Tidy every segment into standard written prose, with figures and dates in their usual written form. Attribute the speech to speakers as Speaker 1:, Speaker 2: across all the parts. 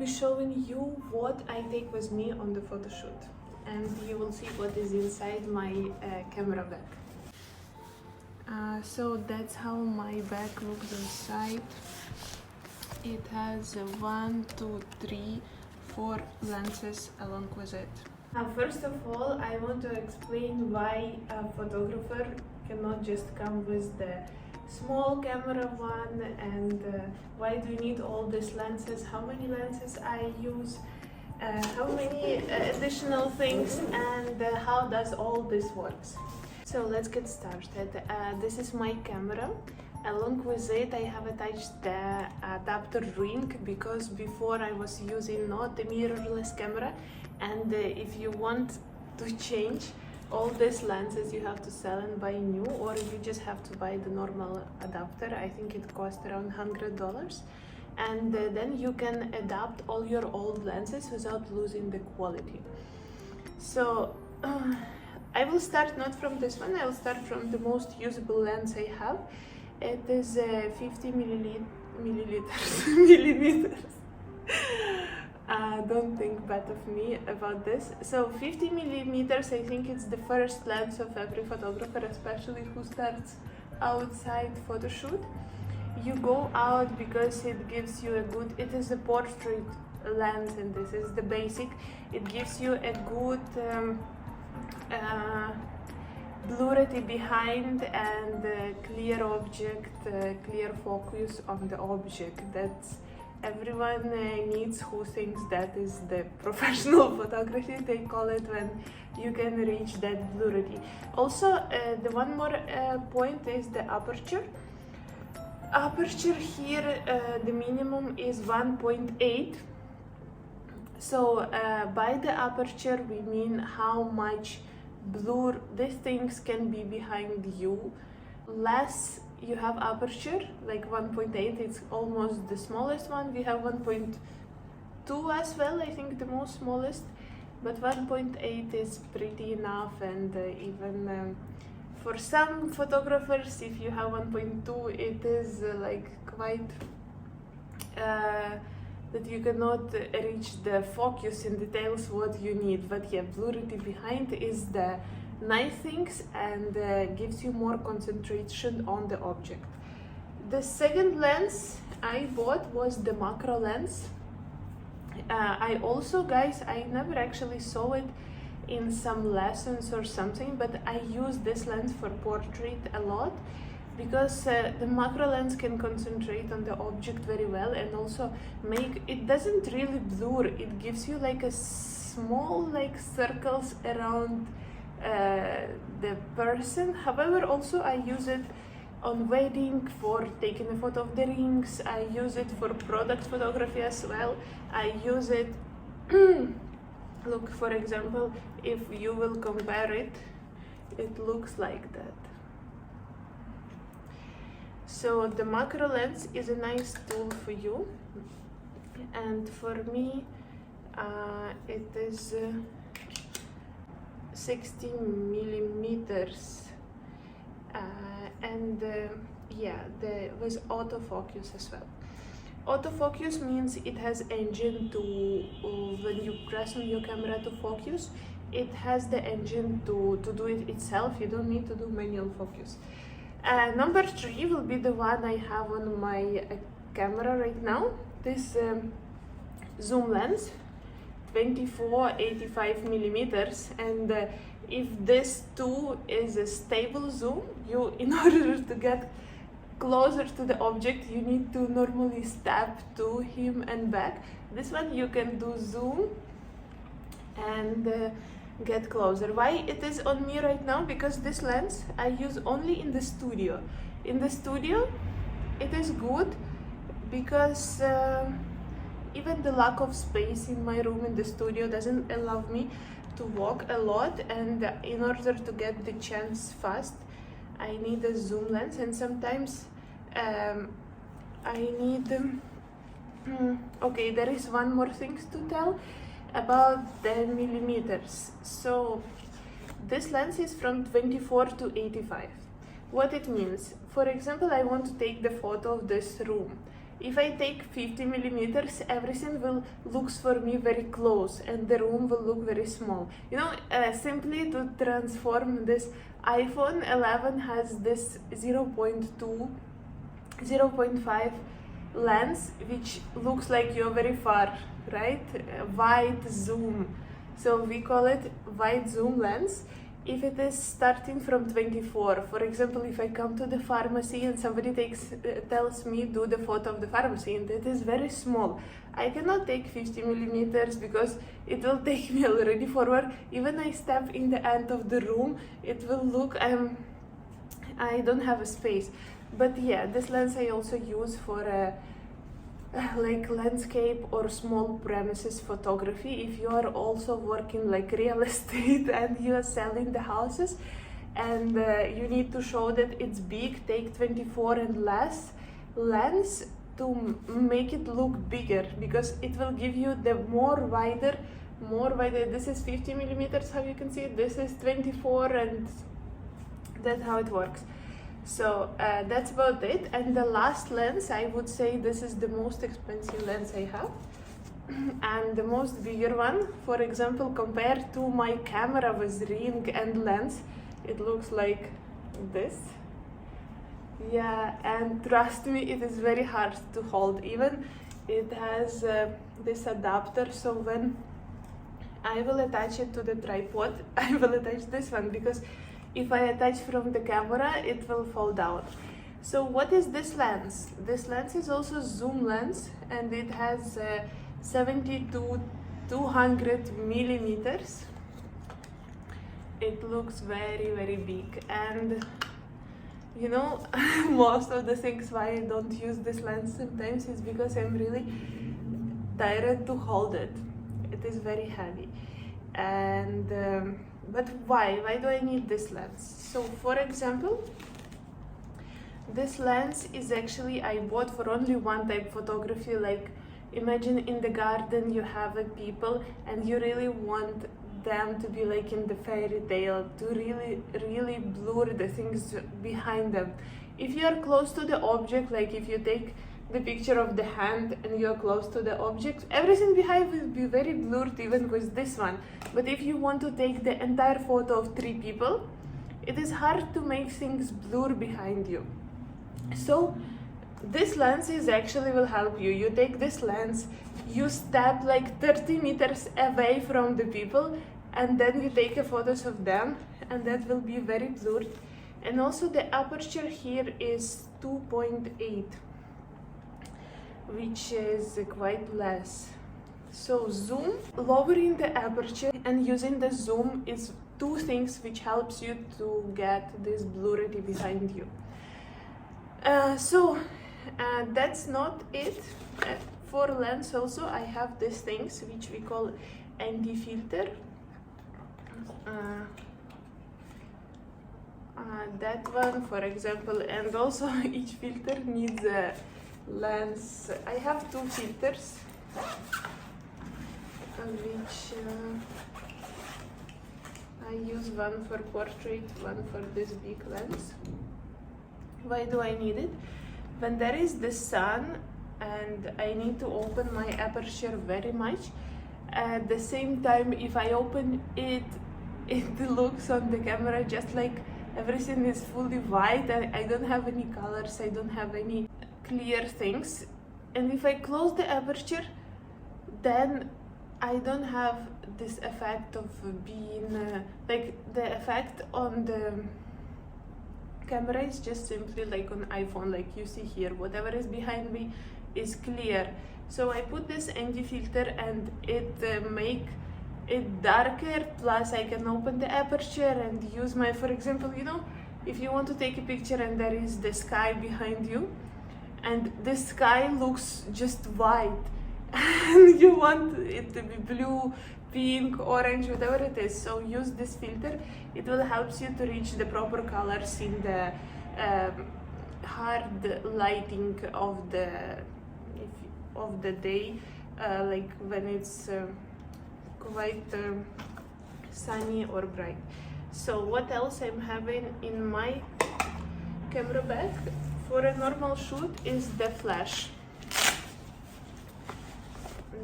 Speaker 1: be showing you what I take with me on the photo shoot, and you will see what is inside my camera bag. So that's how my bag looks inside. It has 1, 2, 3, 4 lenses along with it. First of all, I want to explain why a photographer cannot just come with the small camera one, and why do you need all these lenses, how many lenses I use, how many additional things, and how does all this works. So let's get started. This is my camera. Along with it, I have attached the adapter ring, because before I was using not the mirrorless camera, and if you want to change all these lenses, you have to sell and buy new, or you just have to buy the normal adapter. I think it costs around $100, and then you can adapt all your old lenses without losing the quality. So I will start not from this one, I will start from the most usable lens I have. It is 50 millimeters. Don't think bad of me about this. So 50 millimeters, I think it's the first lens of every photographer, especially who starts outside photo shoot. You go out because it gives you a good, it is a portrait lens, and this is the basic. It gives you a good blurity behind and clear object, clear focus on the object. That's everyone needs, who thinks that is the professional photography, they call it, when you can reach that blurity. Also, the one more point is the aperture. Aperture here, the minimum is 1.8. So by the aperture we mean how much blur these things can be behind you. Less you have aperture, like 1.8, it's almost the smallest one. We have 1.2 as well, I think the most smallest, but 1.8 is pretty enough. And even for some photographers, if you have 1.2, it is like quite that you cannot reach the focus in details what you need. But yeah, blurity behind is the nice things, and gives you more concentration on the object. The second lens I bought was the macro lens. I also, guys, I never actually saw it in some lessons or something, but I use this lens for portrait a lot, because the macro lens can concentrate on the object very well, and also make it doesn't really blur. It gives you like a small like circles around the person. However, also I use it on wedding for taking a photo of the rings. I use it for product photography as well. I use it look, for example, if you will compare it, it looks like that. So the macro lens is a nice tool for you, and for me it is 60 millimeters, and yeah, with autofocus as well. Autofocus means it has engine to, when you press on your camera to focus, it has the engine to do it itself. You don't need to do manual focus. Number 3 will be the one I have on my camera right now. This zoom lens, 24-85 millimeters, and if this too is a stable zoom, you, in order to get closer to the object, you need to normally step to him and back. This one you can do zoom and get closer. Why it is on me right now? Because this lens I use only in the studio. In the studio it is good, because even the lack of space in my room in the studio doesn't allow me to walk a lot, and in order to get the chance fast, I need a zoom lens. And sometimes I need okay, there is one more thing to tell about the millimeters. So this lens is from 24 to 85. What it means, for example, I want to take the photo of this room. If I take 50 millimeters, everything will looks for me very close and the room will look very small. You know, simply to transform this iPhone 11 has this 0.2, 0.5 lens, which looks like you're very far, right? Wide zoom. So we call it wide zoom lens. If it is starting from 24, for example, if I come to the pharmacy and somebody tells me do the photo of the pharmacy and it is very small, I cannot take 50 millimeters because it will take me already forward. Even I step in the end of the room, it will look, I don't have a space. But yeah, this lens I also use for like landscape or small premises photography. If you are also working like real estate and you are selling the houses and you need to show that it's big, take 24 and less lens to make it look bigger, because it will give you the more wider. This is 50 millimeters, how you can see it. This is 24, and that's how it works. So that's about it. And the last lens, I would say this is the most expensive lens I have and the most bigger one. For example, compared to my camera with ring and lens, it looks like this. Yeah, and trust me, it is very hard to hold. Even it has this adapter, so when I will attach it to the tripod, I will attach this one, because if I attach from the camera, it will fall down. So what is this lens? This lens is also zoom lens, and it has 70 to 200 millimeters. It looks very, very big. And you know, most of the things why I don't use this lens sometimes is because I'm really tired to hold it. It is very heavy. And but why do I need this lens? So for example, this lens is actually I bought for only one type photography. Like imagine in the garden you have people and you really want them to be like in the fairy tale, to really blur the things behind them. If you are close to the object, like if you take the picture of the hand and you're close to the object, everything behind will be very blurred, even with this one. But if you want to take the entire photo of 3 people, it is hard to make things blur behind you. So this lens is actually will help you. You take this lens, you step like 30 meters away from the people, and then you take a photos of them, and that will be very blurred. And also the aperture here is 2.8, which is quite less. So zoom, lowering the aperture and using the zoom is 2 things which helps you to get this blurry behind you. That's not it. For lens also I have these things which we call anti-filter. That one, for example, and also each filter needs a lens. I have 2 filters, which I use one for portrait, one for this big lens. Why do I need it? When there is the sun and I need to open my aperture very much, at the same time if I open it, it looks on the camera just like everything is fully white. I don't have any colors, I don't have any clear things. And if I close the aperture, then I don't have this effect of being like the effect on the camera is just simply like on iPhone, like you see here, whatever is behind me is clear. So I put this anti-filter and it make it darker, plus I can open the aperture and use my, for example, you know, if you want to take a picture and there is the sky behind you and the sky looks just white and you want it to be blue, pink, orange, whatever it is, so use this filter. It will help you to reach the proper colors in the hard lighting of the day, like when it's quite sunny or bright. So what else I'm having in my camera bag for a normal shoot is the flash.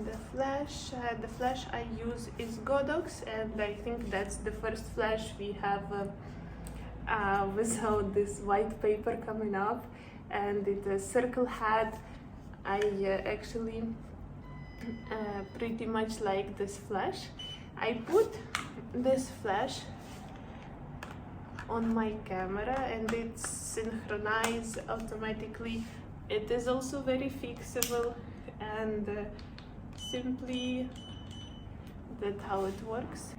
Speaker 1: And the flash I use is Godox, and I think that's the first flash we have without this white paper coming up, and it a circle hat. I actually pretty much like this flash. I put this flash on my camera and it's synchronized automatically. It is also very fixable, and simply that's how it works.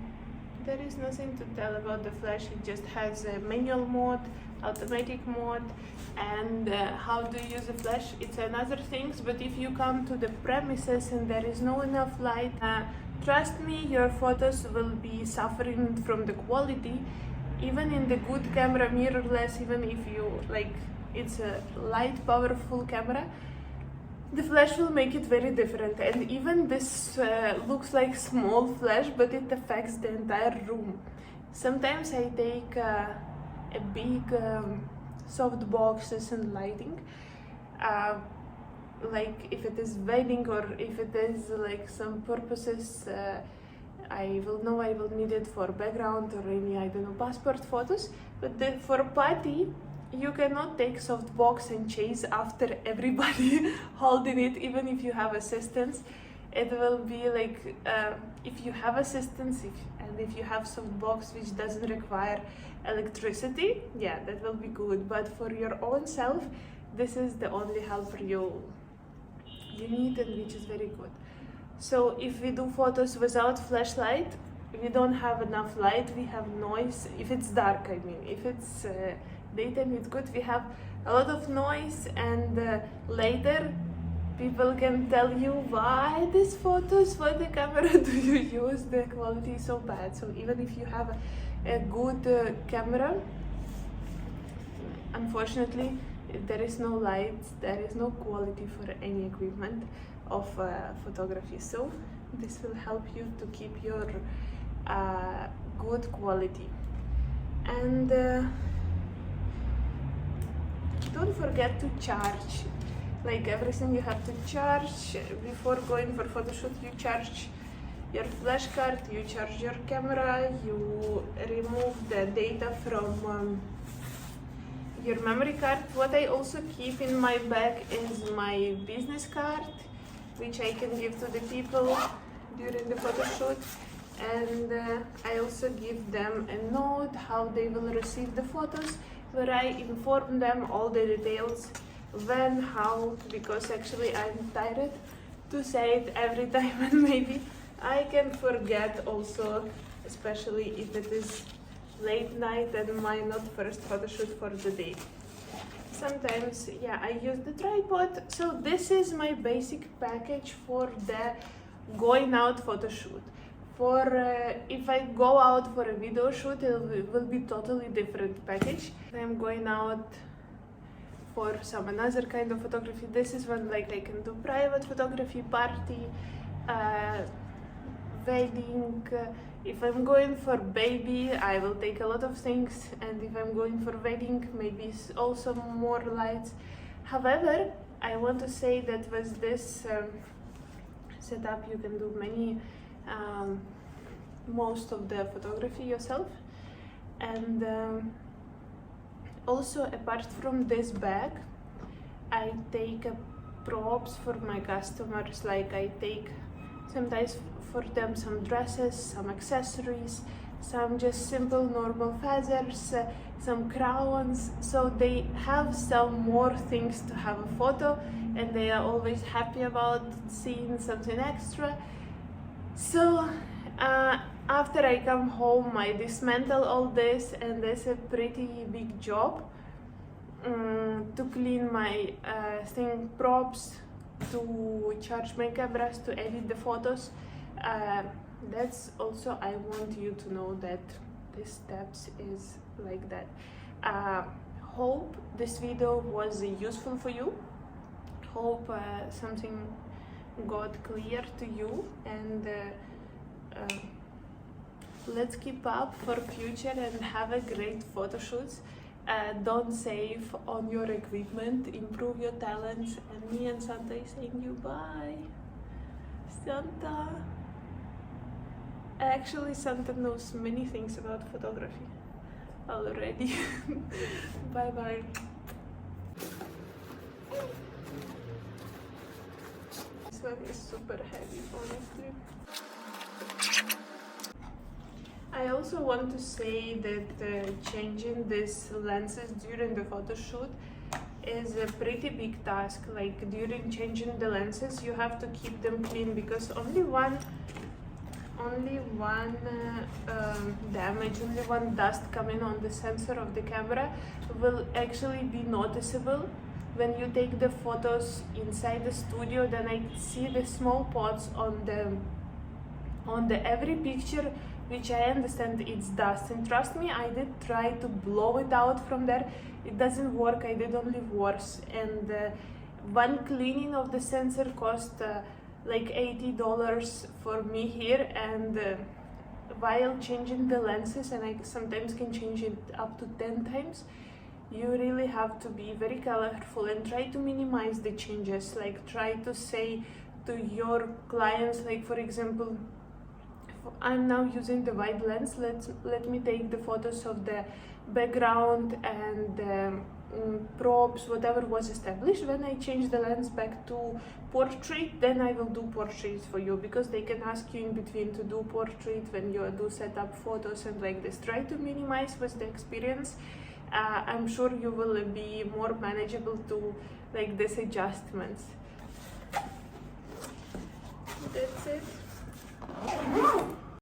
Speaker 1: There is nothing to tell about the flash. It just has a manual mode, automatic mode, and how to use the flash, it's another things. But if you come to the premises and there is no enough light, trust me, your photos will be suffering from the quality. Even in the good camera, mirrorless, even if you like it's a light powerful camera, the flash will make it very different. And even this looks like small flash, but it affects the entire room. Sometimes I take a big soft boxes and lighting, like if it is wedding or if it is like some purposes, I will know I will need it for background or any, I don't know, passport photos. But for party, you cannot take softbox and chase after everybody holding it. Even if you have assistance, it will be like if you have assistance and if you have softbox which doesn't require electricity, yeah, that will be good. But for your own self, this is the only helper you need, and which is very good. So if we do photos without flashlight, we don't have enough light, we have noise. If it's dark, I mean, if it's daytime, it's good. We have a lot of noise, and later people can tell you why these photos, what the camera do you use, the quality is so bad. So even if you have a good camera, unfortunately, if there is no light, there is no quality for any equipment of photography. So this will help you to keep your good quality. And don't forget to charge. Like everything you have to charge before going for photo shoot. You charge your flash card, you charge your camera, you remove the data from your memory card. What I also keep in my bag is my business card, which I can give to the people during the photo shoot. And I also give them a note how they will receive the photos, where I inform them all the details, when, how, because actually I'm tired to say it every time, and maybe I can forget also, especially if it is late night and my not first photo shoot for the day. Sometimes, yeah, I use the tripod. So this is my basic package for the going out photo shoot. For if I go out for a video shoot, it will be totally different package. I'm going out for some another kind of photography. This is when like I can do private photography, party, wedding. If I'm going for baby, I will take a lot of things, and if I'm going for wedding, maybe also more lights. However, I want to say that with this setup, you can do many most of the photography yourself. And also, apart from this bag, I take props for my customers. Like I take sometimes for them some dresses, some accessories, some just simple normal feathers, some crowns, so they have some more things to have a photo, and they are always happy about seeing something extra. So after I come home, I dismantle all this, and there's a pretty big job to clean my props, to charge my cameras, to edit the photos. That's also, I want you to know that this steps is like that. Hope this video was useful for you. Hope something got clear to you, and let's keep up for future and have a great photo shoots. Don't save on your equipment, improve your talents, and me and Santa is saying you bye. Danta. Actually, Santa knows many things about photography already. Bye bye. This one is super heavy, honestly. I also want to say that changing these lenses during the photo shoot is a pretty big task. Like during changing the lenses, you have to keep them clean because only one damage, only one dust coming on the sensor of the camera will actually be noticeable. When you take the photos inside the studio, then I see the small spots on the every picture, which I understand it's dust, and trust me, I did try to blow it out from there. It doesn't work. I did only worse, and one cleaning of the sensor cost like $80 for me here, and while changing the lenses, and I sometimes can change it up to 10 times, you really have to be very careful and try to minimize the changes. Like try to say to your clients, like for example, I'm now using the wide lens, let me take the photos of the background and props, whatever was established. When I change the lens back to portrait, then I will do portraits for you, because they can ask you in between to do portrait when you do set up photos and like this. Try to minimize with the experience. I'm sure you will be more manageable to like these adjustments. That's it.